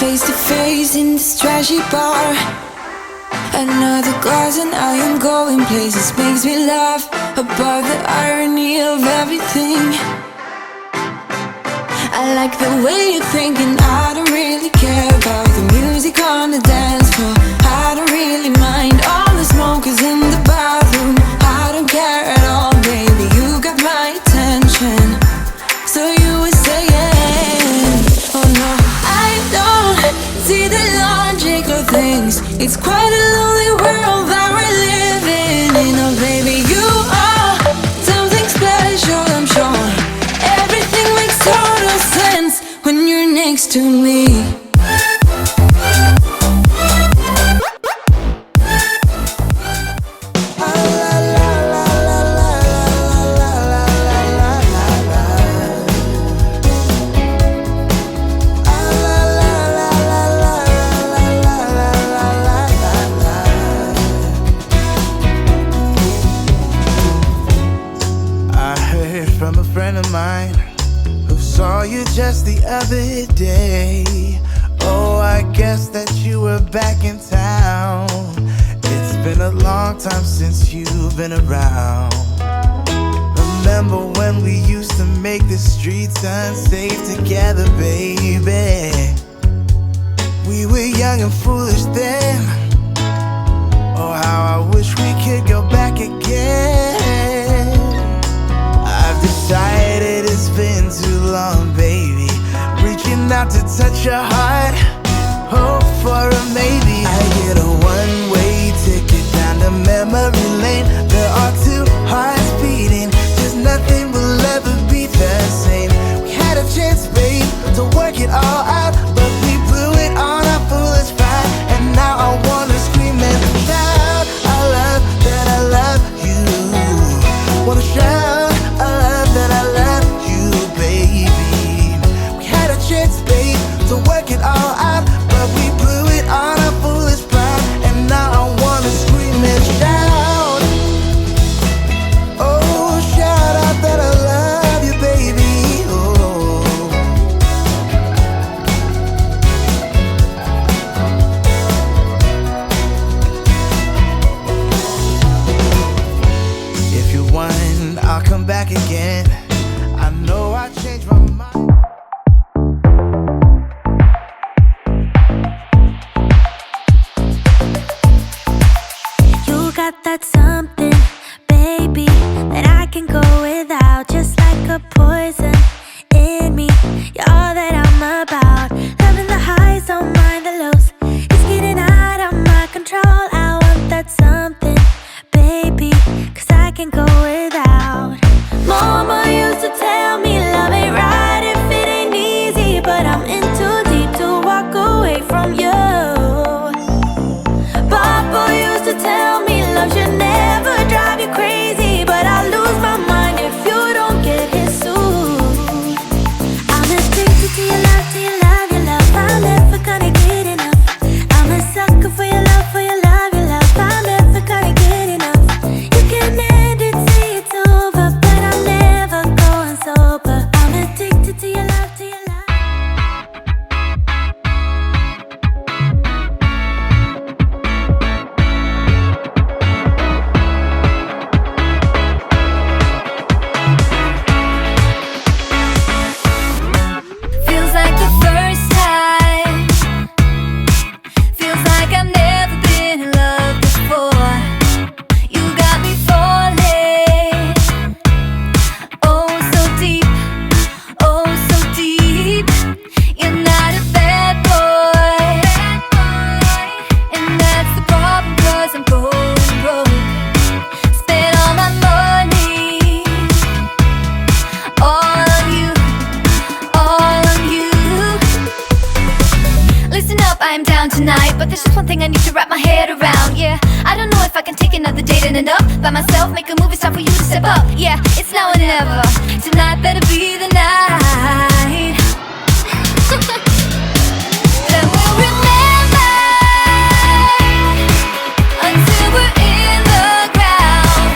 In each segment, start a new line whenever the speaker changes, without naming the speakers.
Face to face in this trashy bar. Another glass and I am going places. Makes me laugh about the irony of everything. I like the way you're thinking. I don't really care about the music on the dance floor. I don't really mind all the smokers in the bathroom. I don't care at all, baby, you got my attention. So you were saying, oh no, I don't see the logic of things. It's quite a lonely world that we're living in. Oh baby, you are something special, I'm sure. Everything makes total sense when you're next to me.
From a friend of mine who saw you just the other day. Oh, I guess that you were back in town. It's been a long time since you've been around. Remember when we used to make the streets unsafe together, baby? We were young and foolish then. Oh, how I wish we could go back again. Decided it's been too long, baby. Reaching out to touch your heart, hope for a maybe. I get a one-way ticket down to memory lane. There are two hearts beating, just nothing will ever be the same. We had a chance, babe, to work it all out, but we blew it on our foolish pride. And now I wanna scream and shout, I love that I love you. Wanna shout that I love you, baby. We had a chance, babe, to work it all out, but we blew it on our foolish pride. And now I wanna scream and shout, oh, shout out that I love you, baby. Oh. If you want, I'll come back again. I know I changed my mind.
You got that something, baby, that I can go without. Just like a poison in me, you're all that I'm about. Loving the highs, don't mind the lows. It's getting out of my control. I want that something, baby, 'cause I can go without. Mama used to tell me love ain't right if it ain't easy, but I'm in too deep to walk away from you. Papa used to tell me love should never drive you crazy, but I lose my mind if you don't get his suit. I'm addicted to your love, to your love, your love. I'm never gonna get enough. I'm a sucker for your love, for your love, your love. I'm never gonna get enough. You can end it, say it's over, but I'm never going sober. I'm addicted to your love, to your love. Feels like the first time. Feels like I've never been in love before. You got me falling. Oh, so deep. Oh, so deep. You're not a bad boy. And that's the problem, 'cause I'm going broke. Spent all my money. All on you. All on you. Listen up, I am down tonight, but there's just one thing I need to wrap my head around. Yeah, I don't know if I can take another date and end up by myself. Make a move, it's time for you to step up. Yeah, it's now or never. Tonight better be the night. That we'll remember until we're in the ground.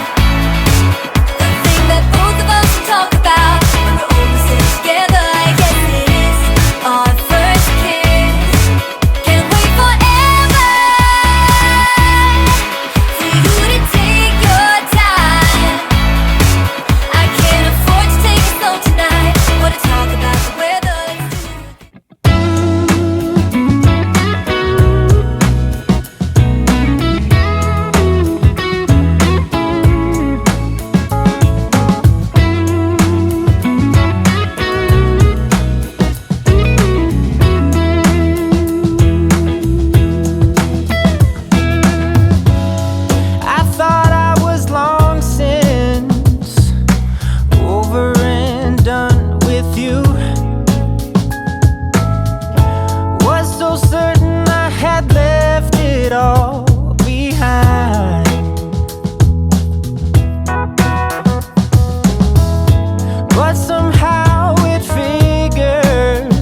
The thing that both of us talk about when we're older, sit together. I guess it is our first kiss.
all behind. But somehow it figures.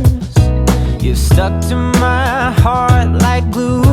You're stuck to my heart like glue.